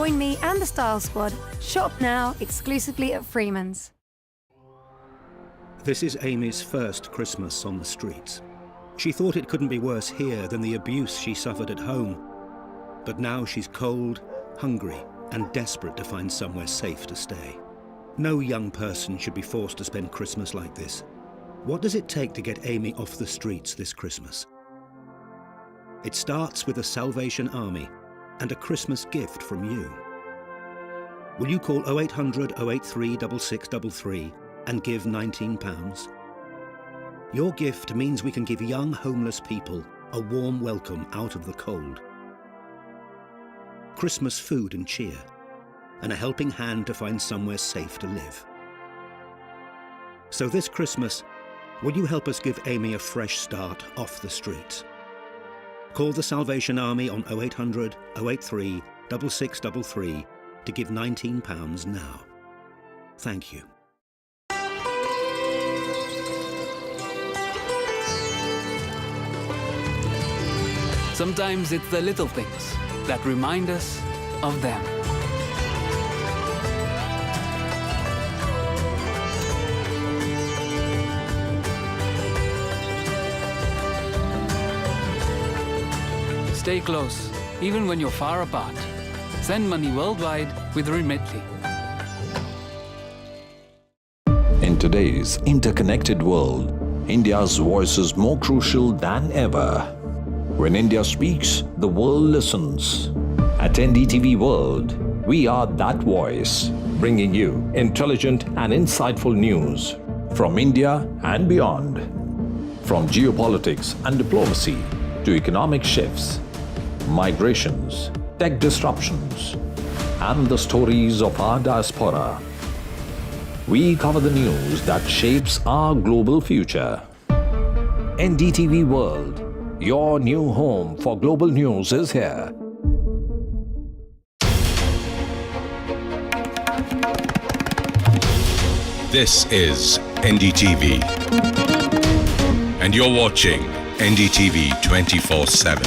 Join me and the Style Squad. Shop now exclusively at Freeman's. This is Amy's first Christmas on the streets. She thought it couldn't be worse here than the abuse she suffered at home. But now she's cold, hungry, and desperate to find somewhere safe to stay. No young person should be forced to spend Christmas like this. What does it take to get Amy off the streets this Christmas? It starts with a Salvation Army and a Christmas gift from you. Will you call 0800 083 6633 and give £19? Your gift means we can give young homeless people a warm welcome out of the cold. Christmas food and cheer, and a helping hand to find somewhere safe to live. So this Christmas, will you help us give Amy a fresh start off the streets? Call the Salvation Army on 0800 083 6633 to give £19 now. Thank you. Sometimes it's the little things that remind us of them. Stay close, even when you're far apart. Send money worldwide with Remitly. In today's interconnected world, India's voice is more crucial than ever. When India speaks, the world listens. At NDTV World, we are that voice, bringing you intelligent and insightful news from India and beyond. From geopolitics and diplomacy to economic shifts, migrations, tech disruptions, and the stories of our diaspora. We cover the news that shapes our global future. NDTV World, your new home for global news, is here. This is NDTV, and you're watching NDTV 24/7.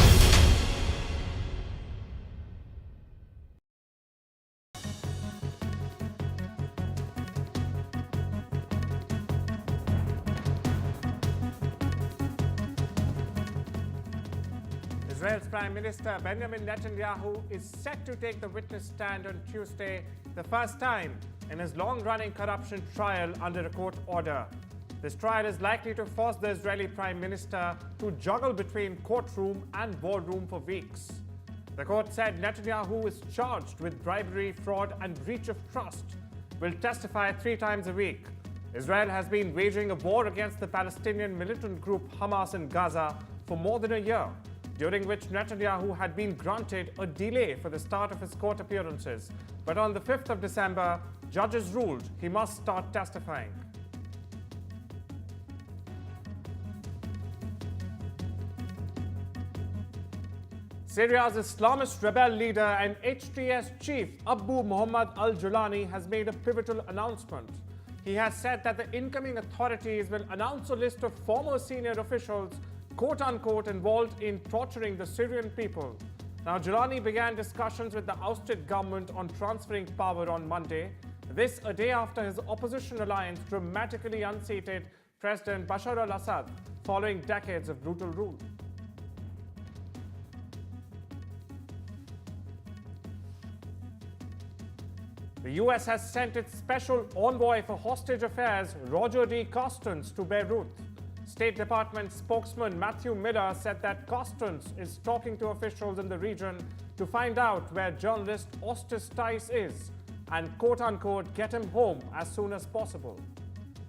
Israel's Prime Minister Benjamin Netanyahu is set to take the witness stand on Tuesday, the first time in his long-running corruption trial under a court order. This trial is likely to force the Israeli Prime Minister to juggle between courtroom and boardroom for weeks. The court said Netanyahu is charged with bribery, fraud, and breach of trust, will testify 3 times a week. Israel has been waging a war against the Palestinian militant group Hamas in Gaza for more than a year, during which Netanyahu had been granted a delay for the start of his court appearances. But on the 5th of December, judges ruled he must start testifying. Syria's Islamist rebel leader and HTS chief Abu Muhammad al-Julani has made a pivotal announcement. He has said that the incoming authorities will announce a list of former senior officials quote-unquote involved in torturing the Syrian people. Now, Julani began discussions with the ousted government on transferring power on Monday. This a day after his opposition alliance dramatically unseated President Bashar al-Assad following decades of brutal rule. The US has sent its special envoy for hostage affairs, Roger D. Carstens, to Beirut. State Department spokesman Matthew Miller said that Carstens is talking to officials in the region to find out where journalist Ostis Tice is and quote-unquote get him home as soon as possible.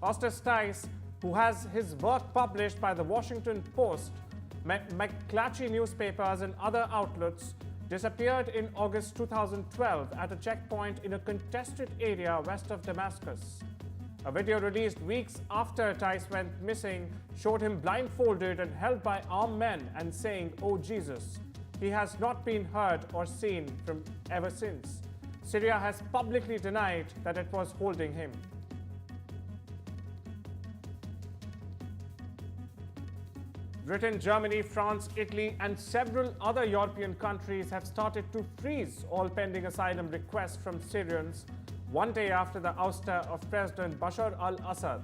Ostis Tice, who has his work published by the Washington Post, McClatchy newspapers and other outlets, disappeared in August 2012 at a checkpoint in a contested area west of Damascus. A video released weeks after Tice went missing showed him blindfolded and held by armed men and saying, "Oh Jesus." He has not been heard or seen from ever since. Syria has publicly denied that it was holding him. Britain, Germany, France, Italy, and several other European countries have started to freeze all pending asylum requests from Syrians 1 day after the ouster of President Bashar al-Assad.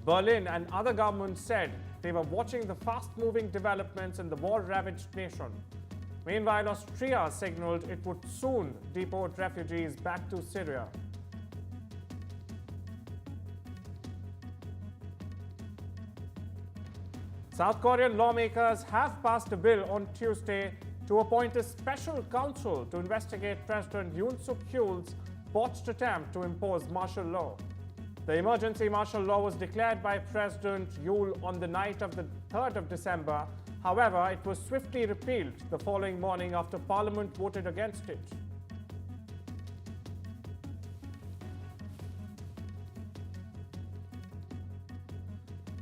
Berlin and other governments said they were watching the fast-moving developments in the war-ravaged nation. Meanwhile, Austria signaled it would soon deport refugees back to Syria. South Korean lawmakers have passed a bill on Tuesday to appoint a special counsel to investigate President Yoon Suk-yeol's botched attempt to impose martial law. The emergency martial law was declared by President Yoon on the night of the 3rd of December. However, it was swiftly repealed the following morning after Parliament voted against it.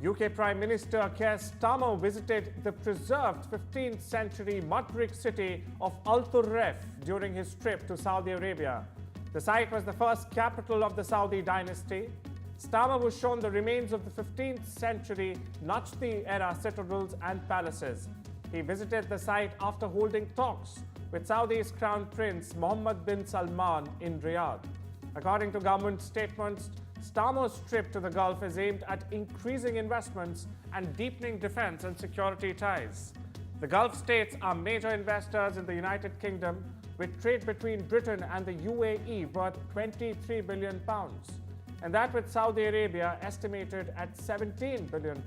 UK Prime Minister Keir Starmer visited the preserved 15th century mud brick city of Al Turref during his trip to Saudi Arabia. The site was the first capital of the Saudi dynasty. Starmer was shown the remains of the 15th century Najd-era citadels and palaces. He visited the site after holding talks with Saudi's Crown Prince Mohammed bin Salman in Riyadh. According to government statements, Starmer's trip to the Gulf is aimed at increasing investments and deepening defense and security ties. The Gulf states are major investors in the United Kingdom, with trade between Britain and the UAE worth £23 billion, and that with Saudi Arabia estimated at £17 billion.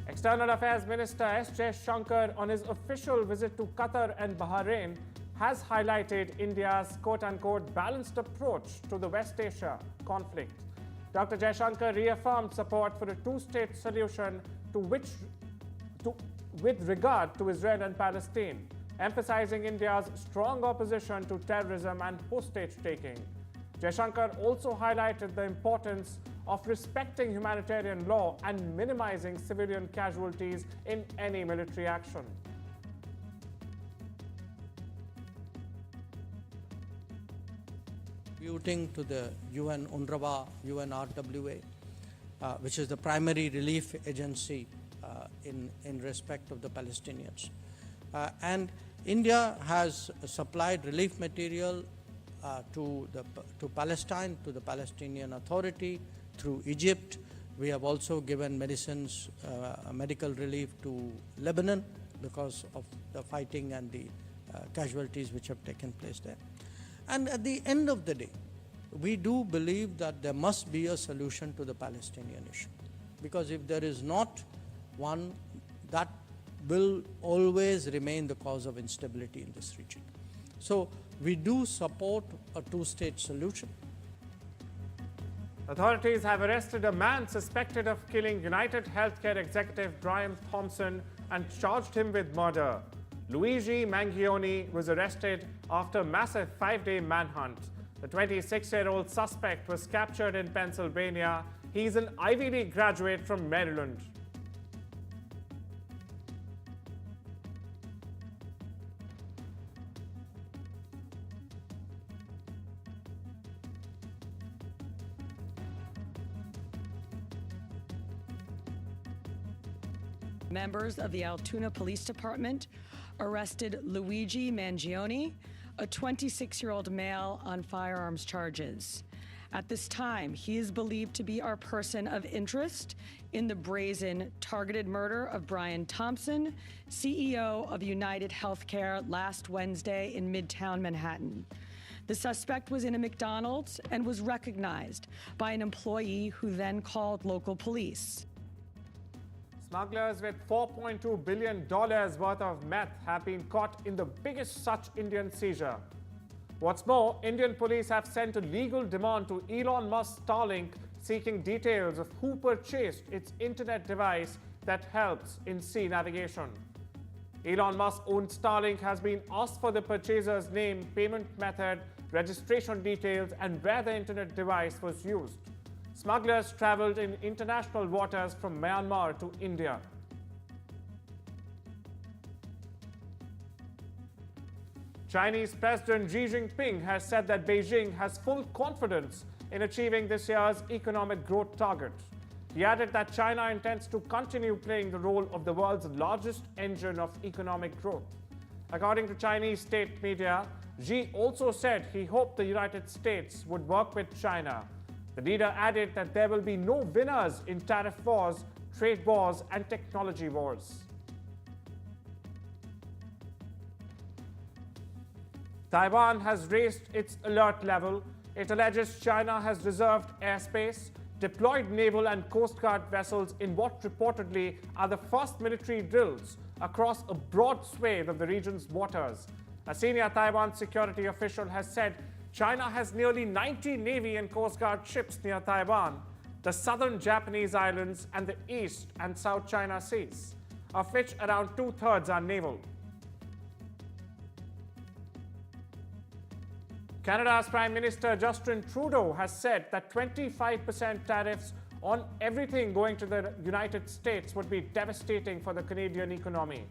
External Affairs Minister S. Jaishankar, on his official visit to Qatar and Bahrain, has highlighted India's quote-unquote balanced approach to the West Asia conflict. Dr. Jaishankar reaffirmed support for a two-state solution with regard to Israel and Palestine, emphasizing India's strong opposition to terrorism and hostage-taking. Jaishankar also highlighted the importance of respecting humanitarian law and minimizing civilian casualties in any military action. Contributing to the UN UNRWA, UNRWA, which is the primary relief agency in respect of the Palestinians. And India has supplied relief material to Palestine, to the Palestinian Authority, through Egypt. We have also given medicines, medical relief to Lebanon because of the fighting and the casualties which have taken place there. And at the end of the day, we do believe that there must be a solution to the Palestinian issue. Because if there is not one, that will always remain the cause of instability in this region. So we do support a two-state solution. Authorities have arrested a man suspected of killing United Healthcare executive Brian Thompson and charged him with murder. Luigi Mangione was arrested after a massive 5-day manhunt. The 26-year-old suspect was captured in Pennsylvania. He's an Ivy League graduate from Maryland. Members of the Altoona Police Department arrested Luigi Mangione, a 26-year-old male, on firearms charges. At this time, he is believed to be our person of interest in the brazen, targeted murder of Brian Thompson, CEO of United Healthcare, last Wednesday in Midtown Manhattan. The suspect was in a McDonald's and was recognized by an employee who then called local police. Smugglers with $4.2 billion worth of meth have been caught in the biggest such Indian seizure. What's more, Indian police have sent a legal demand to Elon Musk's Starlink seeking details of who purchased its internet device that helps in sea navigation. Elon Musk-owned Starlink has been asked for the purchaser's name, payment method, registration details, and where the internet device was used. Smugglers traveled in international waters from Myanmar to India. Chinese President Xi Jinping has said that Beijing has full confidence in achieving this year's economic growth target. He added that China intends to continue playing the role of the world's largest engine of economic growth. According to Chinese state media, Xi also said he hoped the United States would work with China. The leader added that there will be no winners in tariff wars, trade wars, and technology wars. Taiwan has raised its alert level. It alleges China has reserved airspace, deployed naval and coast guard vessels in what reportedly are the first military drills across a broad swathe of the region's waters. A senior Taiwan security official has said China has nearly 90 Navy and Coast Guard ships near Taiwan, the southern Japanese islands, and the East and South China Seas, of which around 2/3 are naval. Canada's Prime Minister Justin Trudeau has said that 25% tariffs on everything going to the United States would be devastating for the Canadian economy.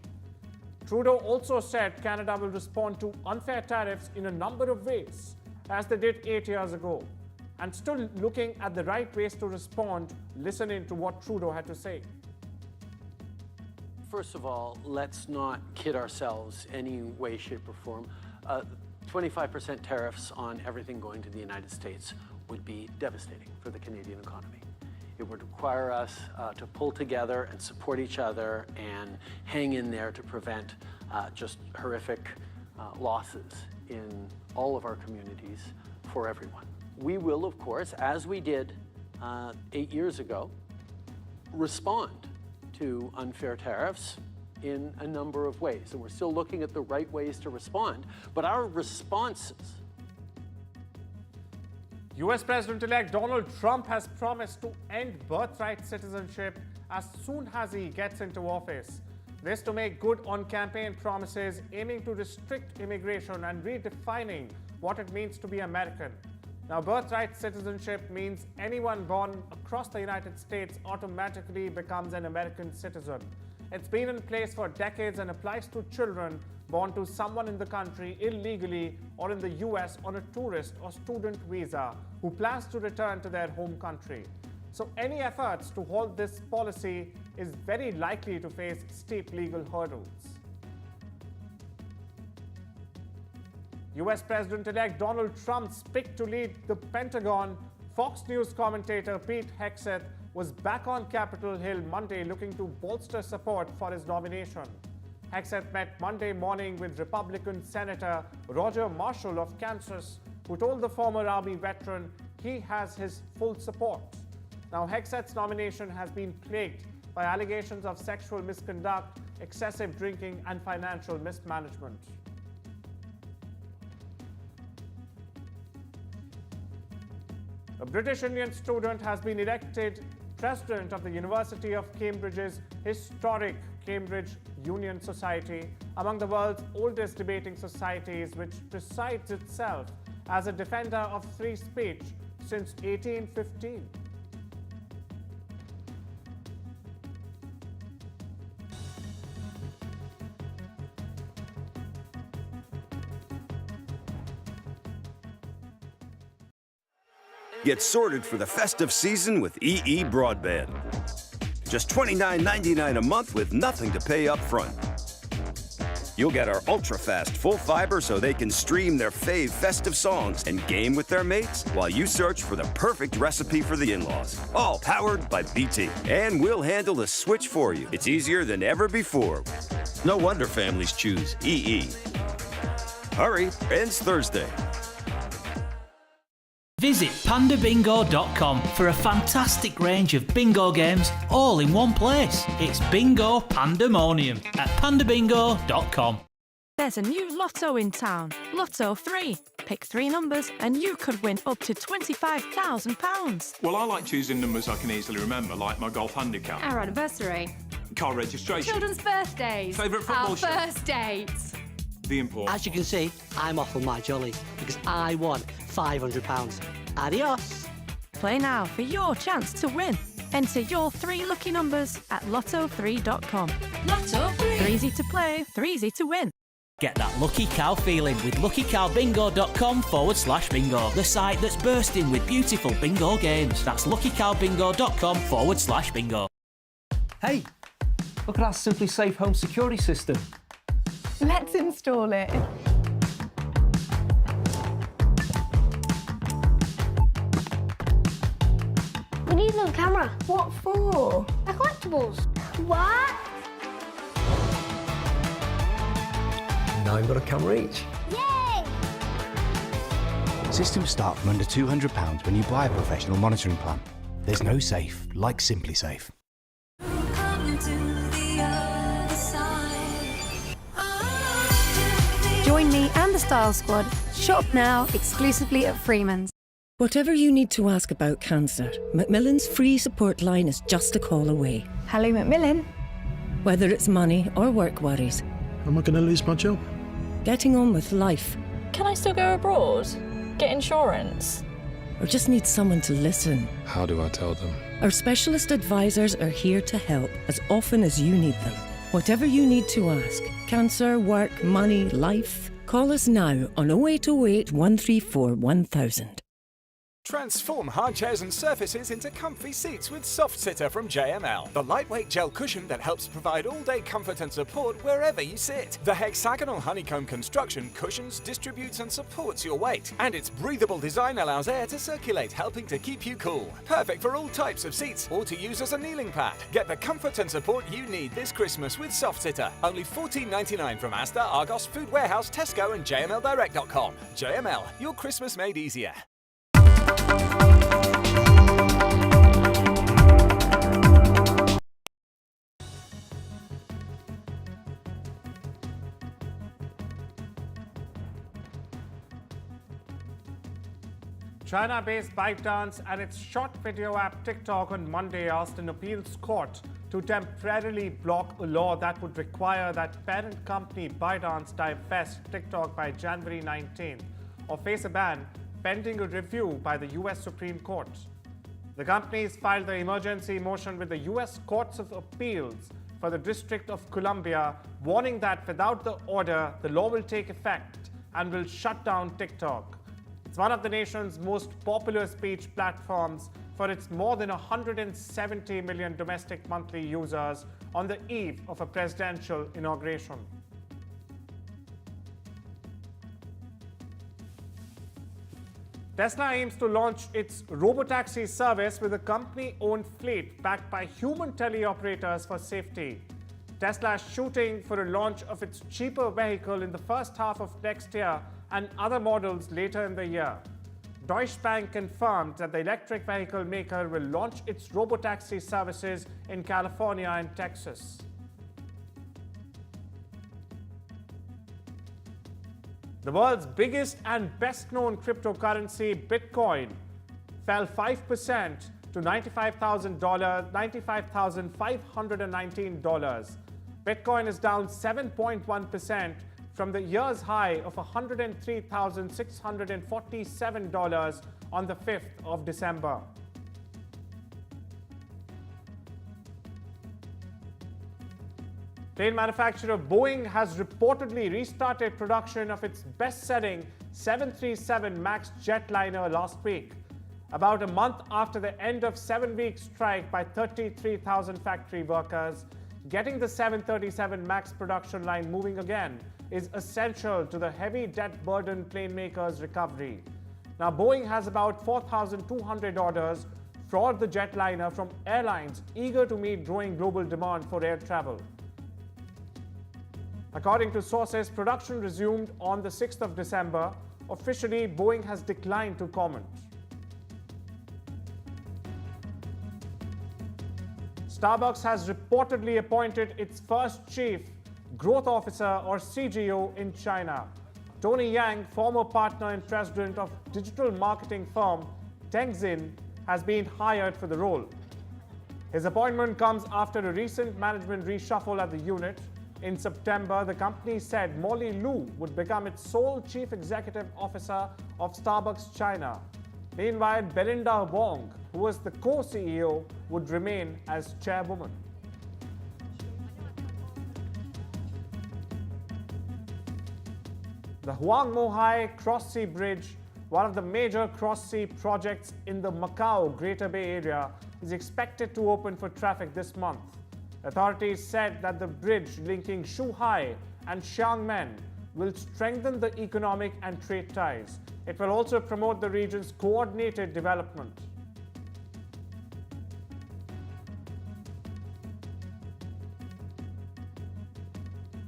Trudeau also said Canada will respond to unfair tariffs in a number of ways, as they did 8 years ago, and still looking at the right ways to respond, listening to what Trudeau had to say. First of all, let's not kid ourselves any way, shape, or form. 25% tariffs on everything going to the United States would be devastating for the Canadian economy. It would require us to pull together and support each other and hang in there to prevent just horrific losses in all of our communities for everyone. We will, of course, as we did 8 years ago, respond to unfair tariffs in a number of ways. And we're still looking at the right ways to respond, but our responses. US President-elect Donald Trump has promised to end birthright citizenship as soon as he gets into office. This to make good on campaign promises aiming to restrict immigration and redefining what it means to be American. Now, birthright citizenship means anyone born across the United States automatically becomes an American citizen. It's been in place for decades and applies to children born to someone in the country illegally or in the US on a tourist or student visa who plans to return to their home country. So any efforts to halt this policy is very likely to face steep legal hurdles. US President-elect Donald Trump's pick to lead the Pentagon, Fox News commentator Pete Hegseth, was back on Capitol Hill Monday looking to bolster support for his nomination. Hegseth met Monday morning with Republican Senator Roger Marshall of Kansas, who told the former Army veteran he has his full support. Now, Hegseth's nomination has been plagued by allegations of sexual misconduct, excessive drinking, and financial mismanagement. A British Indian student has been elected president of the University of Cambridge's historic Cambridge Union Society, among the world's oldest debating societies, which presides itself as a defender of free speech since 1815. Get sorted for the festive season with EE Broadband. Just $29.99 a month with nothing to pay up front. You'll get our ultra-fast full fiber so they can stream their fave festive songs and game with their mates while you search for the perfect recipe for the in-laws. All powered by BT. And we'll handle the switch for you. It's easier than ever before. No wonder families choose EE. Hurry, ends Thursday. Visit pandabingo.com for a fantastic range of bingo games all in one place. It's bingo pandemonium at pandabingo.com. There's a new lotto in town. Lotto 3. Pick 3 numbers and you could win up to £25,000. Well, I like choosing numbers I can easily remember, like my golf handicap. Our anniversary. Car registration. Children's birthdays. Favourite football show. Our first dates. The import. As you can see, I'm off on my jolly because I won £500. Adios. Play now for your chance to win. Enter your 3 lucky numbers at lotto3.com. Lotto 3. 3 easy to play, 3 easy to win. Get that lucky cow feeling with luckycowbingo.com/bingo, the site that's bursting with beautiful bingo games. That's luckycowbingo.com/bingo. Hey, look at our Simply Safe home security system. Let's install it. We need another camera. What for? The collectibles. What? Now you've got a camera each. Yay! Systems start from under £200 when you buy a professional monitoring plan. There's no safe like Simply Safe. Join me and the Style Squad. Shop now exclusively at Freeman's. Whatever you need to ask about cancer, Macmillan's free support line is just a call away. Hello, Macmillan. Whether it's money or work worries. Am I going to lose my job? Getting on with life. Can I still go abroad? Get insurance? Or just need someone to listen. How do I tell them? Our specialist advisors are here to help as often as you need them. Whatever you need to ask, cancer, work, money, life, call us now on 0808 134 1000. Transform hard chairs and surfaces into comfy seats with Soft Sitter from JML, the lightweight gel cushion that helps provide all-day comfort and support wherever you sit. The hexagonal honeycomb construction cushions, distributes and supports your weight, and its breathable design allows air to circulate, helping to keep you cool. Perfect for all types of seats or to use as a kneeling pad. Get the comfort and support you need this Christmas with Soft Sitter. Only $14.99 from Asda, Argos, Food Warehouse, Tesco and JMLdirect.com. JML, your Christmas made easier. China-based ByteDance and its short video app TikTok on Monday asked an appeals court to temporarily block a law that would require that parent company ByteDance divest TikTok by January 19th or face a ban pending a review by the US Supreme Court. The companies filed the emergency motion with the US Courts of Appeals for the District of Columbia, warning that without the order, the law will take effect and will shut down TikTok. It's one of the nation's most popular speech platforms for its more than 170 million domestic monthly users on the eve of a presidential inauguration. Tesla aims to launch its robotaxi service with a company-owned fleet backed by human teleoperators for safety. Tesla is shooting for a launch of its cheaper vehicle in the first half of next year and other models later in the year. Deutsche Bank confirmed that the electric vehicle maker will launch its robotaxi services in California and Texas. The world's biggest and best-known cryptocurrency, Bitcoin, fell 5% to $95,519. Bitcoin is down 7.1% from the year's high of $103,647 on the 5th of December. Plane manufacturer Boeing has reportedly restarted production of its best-selling 737 MAX jetliner last week, about a month after the end of a 7-week strike by 33,000 factory workers. Getting the 737 MAX production line moving again is essential to the heavy debt-burdened plane makers' recovery. Now, Boeing has about 4,200 orders for the jetliner from airlines eager to meet growing global demand for air travel. According to sources, production resumed on the 6th of December. Officially, Boeing has declined to comment. Starbucks has reportedly appointed its first chief growth officer or CGO in China. Tony Yang, former partner and president of digital marketing firm Tengxin, has been hired for the role. His appointment comes after a recent management reshuffle at the unit. In September, the company said Molly Liu would become its sole chief executive officer of Starbucks China. Meanwhile, Belinda Wong, who was the co-CEO, would remain as chairwoman. The Huang Mohai Cross-Sea Bridge, one of the major cross-sea projects in the Macau Greater Bay Area, is expected to open for traffic this month. Authorities said that the bridge linking Shuhai and Xiamen will strengthen the economic and trade ties. It will also promote the region's coordinated development.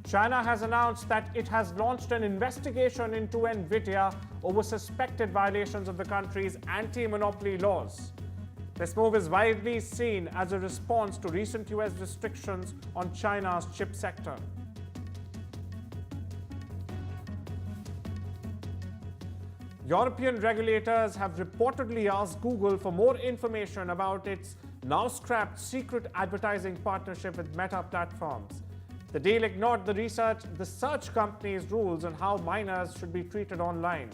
China has announced that it has launched an investigation into NVIDIA over suspected violations of the country's anti-monopoly laws. This move is widely seen as a response to recent US restrictions on China's chip sector. European regulators have reportedly asked Google for more information about its now scrapped secret advertising partnership with Meta Platforms. The deal ignored the search company's rules on how minors should be treated online.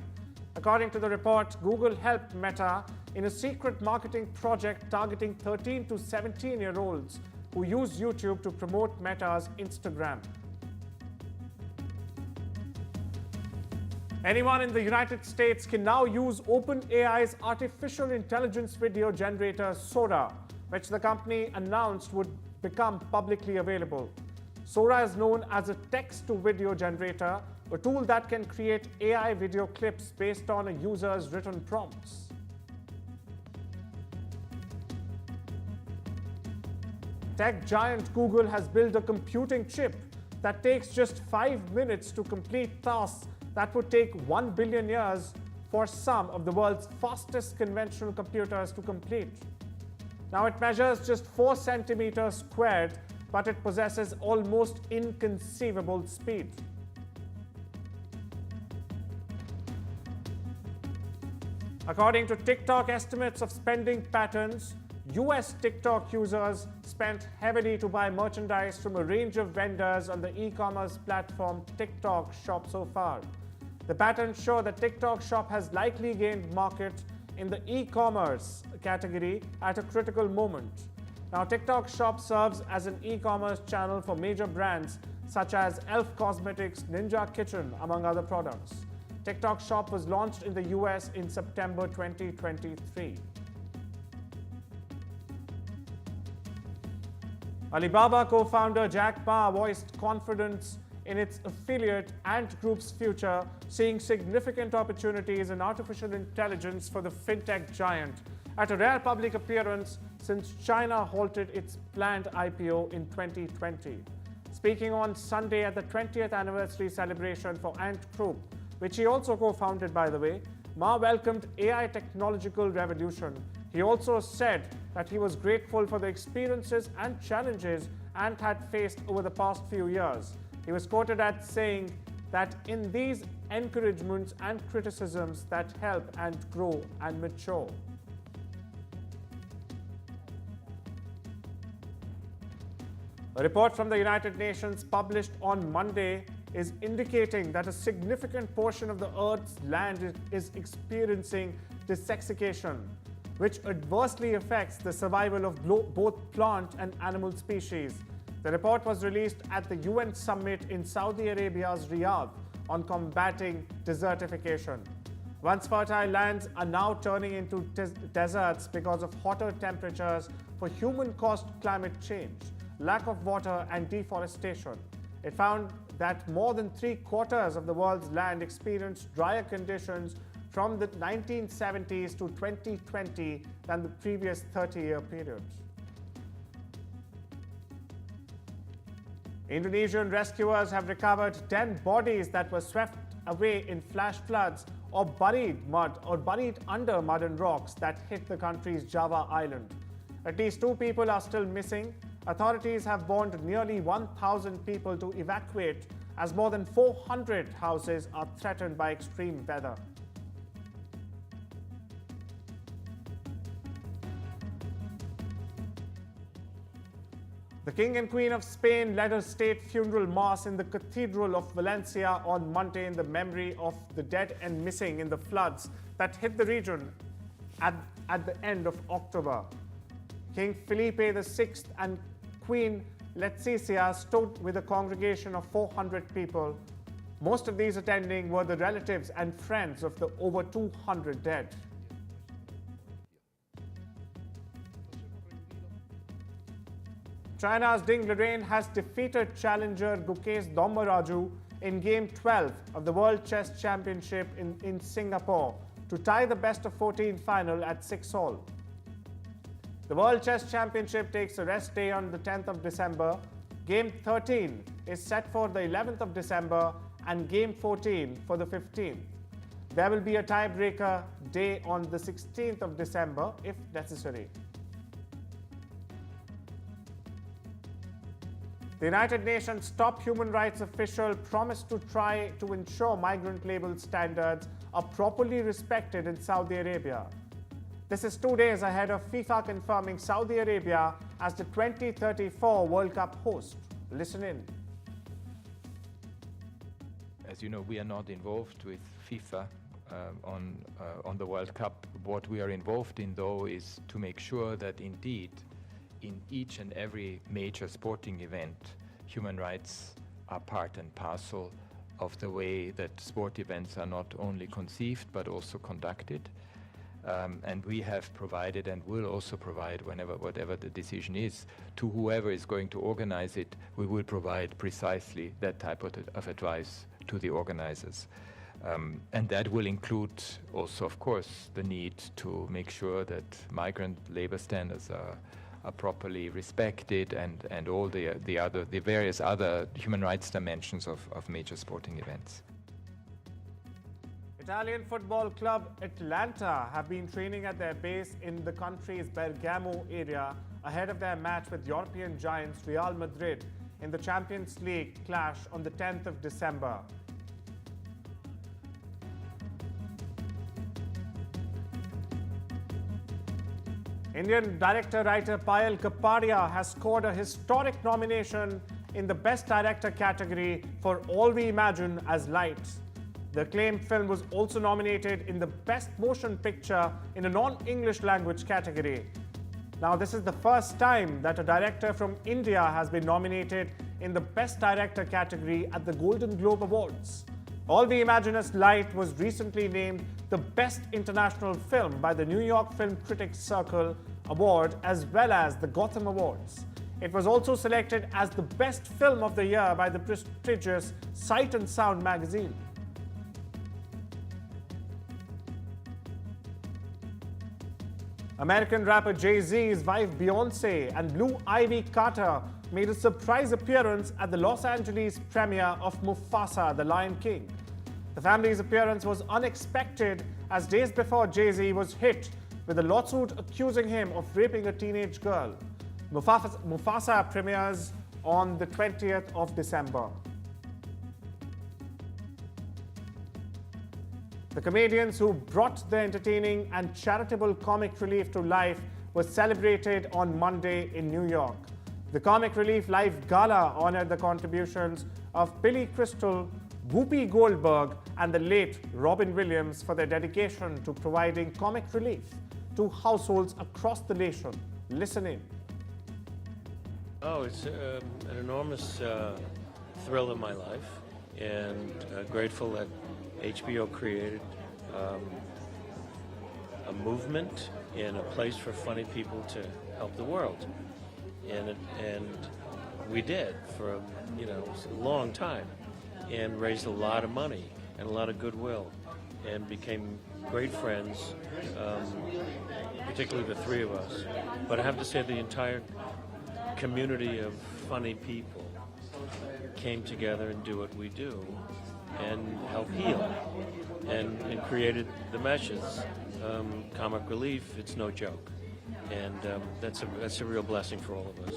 According to the report, Google helped Meta in a secret marketing project targeting 13 to 17-year-olds who use YouTube to promote Meta's Instagram. Anyone in the United States can now use OpenAI's artificial intelligence video generator, Sora, which the company announced would become publicly available. Sora is known as a text-to-video generator, a tool that can create AI video clips based on a user's written prompts. Tech giant Google has built a computing chip that takes just 5 minutes to complete tasks that would take 1 billion years for some of the world's fastest conventional computers to complete. Now it measures just 4 centimeters squared, but it possesses almost inconceivable speed. According to TikTok estimates of spending patterns, US TikTok users spent heavily to buy merchandise from a range of vendors on the e-commerce platform TikTok Shop so far. The patterns show that TikTok Shop has likely gained market in the e-commerce category at a critical moment. Now, TikTok Shop serves as an e-commerce channel for major brands such as Elf Cosmetics, Ninja Kitchen, among other products. TikTok Shop was launched in the US in September 2023. Alibaba co-founder Jack Ma voiced confidence in its affiliate Ant Group's future, seeing significant opportunities in artificial intelligence for the fintech giant at a rare public appearance since China halted its planned IPO in 2020. Speaking on Sunday at the 20th anniversary celebration for Ant Group, which he also co-founded, by the way, Ma welcomed AI technological revolution. He also said that he was grateful for the experiences and challenges Ant had faced over the past few years. He was quoted as saying that in these encouragements and criticisms that help Ant grow and mature. A report from the United Nations published on Monday is indicating that a significant portion of the Earth's land is experiencing desexcation, which adversely affects the survival of both plant and animal species. The report was released at the UN summit in Saudi Arabia's Riyadh on combating desertification. Once fertile lands are now turning into deserts because of hotter temperatures for human-caused climate change, lack of water, and deforestation. It found that more than 3/4 of the world's land experienced drier conditions from the 1970s to 2020 than the previous 30-year period. Indonesian rescuers have recovered 10 bodies that were swept away in flash floods or buried under mud and rocks that hit the country's Java island. At least 2 people are still missing. Authorities have warned nearly 1,000 people to evacuate as more than 400 houses are threatened by extreme weather. The King and Queen of Spain led a state funeral mass in the Cathedral of Valencia on Monday in the memory of the dead and missing in the floods that hit the region at the end of October. King Felipe VI and Queen Letizia stood with a congregation of 400 people, Most of these attending were the relatives and friends of the over 200 dead. China's Ding Liren has defeated challenger Gukesh Dombaraju in Game 12 of the World Chess Championship in Singapore to tie the best-of-14 final at 6-all. The World Chess Championship takes a rest day on the 10th of December. Game 13 is set for the 11th of December and Game 14 for the 15th. There will be a tiebreaker day on the 16th of December if necessary. The United Nations top human rights official promised to try to ensure migrant labor standards are properly respected in Saudi Arabia. This is 2 days ahead of FIFA confirming Saudi Arabia as the 2034 World Cup host. Listen in. As you know, we are not involved with FIFA on the World Cup. What we are involved in, though, is to make sure that indeed in each and every major sporting event, human rights are part and parcel of the way that sport events are not only conceived but also conducted. And we have provided and will also provide, whatever the decision is, to whoever is going to organize it, we will provide precisely that type of advice to the organizers. And that will include also, of course, the need to make sure that migrant labor standards are properly respected and all the various other human rights dimensions of major sporting events. Italian football club Atalanta have been training at their base in the country's Bergamo area ahead of their match with European giants Real Madrid in the Champions League clash on the 10th of December. Indian director-writer Payal Kapadia has scored a historic nomination in the Best Director category for All We Imagine as Light. The acclaimed film was also nominated in the Best Motion Picture in a non-English language category. Now, this is the first time that a director from India has been nominated in the Best Director category at the Golden Globe Awards. All We Imagine as Light was recently named the Best International Film by the New York Film Critics Circle Award as well as the Gotham Awards. It was also selected as the Best Film of the Year by the prestigious Sight and Sound magazine. American rapper Jay-Z's wife Beyoncé and Blue Ivy Carter made a surprise appearance at the Los Angeles premiere of Mufasa: The Lion King. The family's appearance was unexpected as days before Jay-Z was hit with a lawsuit accusing him of raping a teenage girl. Mufasa premieres on the 20th of December. The comedians who brought the entertaining and charitable comic relief to life was celebrated on Monday in New York. The Comic Relief Live Gala honored the contributions of Billy Crystal, Whoopi Goldberg, and the late Robin Williams for their dedication to providing comic relief to households across the nation. Listen in. Oh, it's an enormous thrill in my life, and grateful that HBO created a movement and a place for funny people to help the world, and we did for a long time, and raised a lot of money and a lot of goodwill, and became great friends, particularly the three of us. But I have to say the entire community of funny people came together and do what we do and help heal and created the meshes. Comic relief, it's no joke. And that's a real blessing for all of us.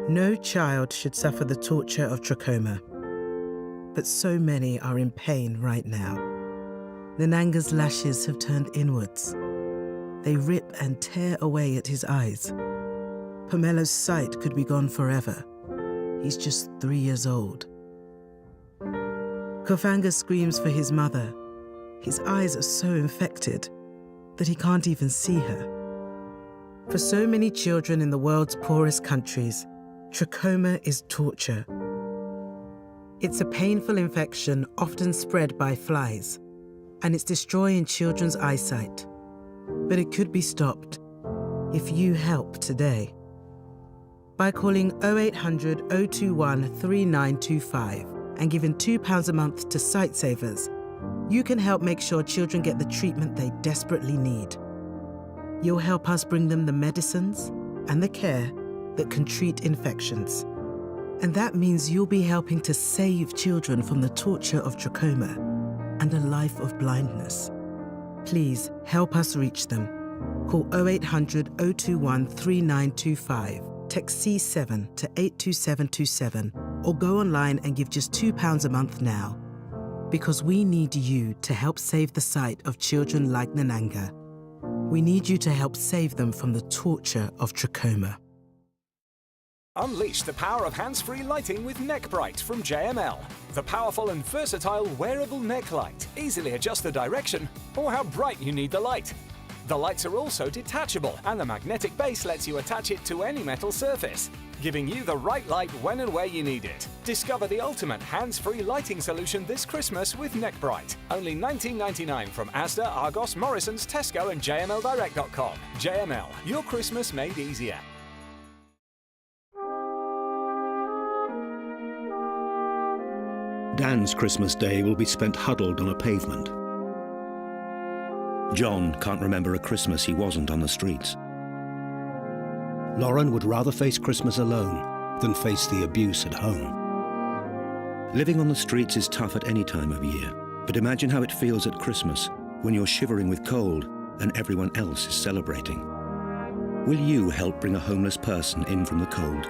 No child should suffer the torture of trachoma, but so many are in pain right now. Nananga's lashes have turned inwards. They rip and tear away at his eyes. Pamelo's sight could be gone forever. He's just 3 years old. Kofanga screams for his mother. His eyes are so infected that he can't even see her. For so many children in the world's poorest countries, trachoma is torture. It's a painful infection often spread by flies, and it's destroying children's eyesight. But it could be stopped if you help today. By calling 0800 021 3925 and giving £2 a month to Sightsavers, you can help make sure children get the treatment they desperately need. You'll help us bring them the medicines and the care that can treat infections. And that means you'll be helping to save children from the torture of trachoma and a life of blindness. Please help us reach them. Call 0800 021 3925, text C7 to 82727, or go online and give just £2 a month now. Because we need you to help save the sight of children like Nananga. We need you to help save them from the torture of trachoma. Unleash the power of hands-free lighting with Neck Bright from JML. The powerful and versatile wearable neck light. Easily adjust the direction or how bright you need the light. The lights are also detachable, and the magnetic base lets you attach it to any metal surface, giving you the right light when and where you need it. Discover the ultimate hands-free lighting solution this Christmas with Neck Bright. Only $19.99 from Asda, Argos, Morrisons, Tesco and JMLdirect.com. JML, your Christmas made easier. Dan's Christmas Day will be spent huddled on a pavement. John can't remember a Christmas he wasn't on the streets. Lauren would rather face Christmas alone than face the abuse at home. Living on the streets is tough at any time of year, but imagine how it feels at Christmas when you're shivering with cold and everyone else is celebrating. Will you help bring a homeless person in from the cold?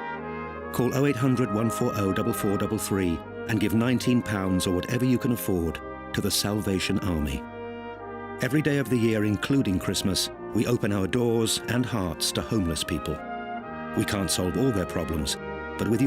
Call 0800 140 4433 and give £19 or whatever you can afford to the Salvation Army. Every day of the year, including Christmas, we open our doors and hearts to homeless people. We can't solve all their problems, but with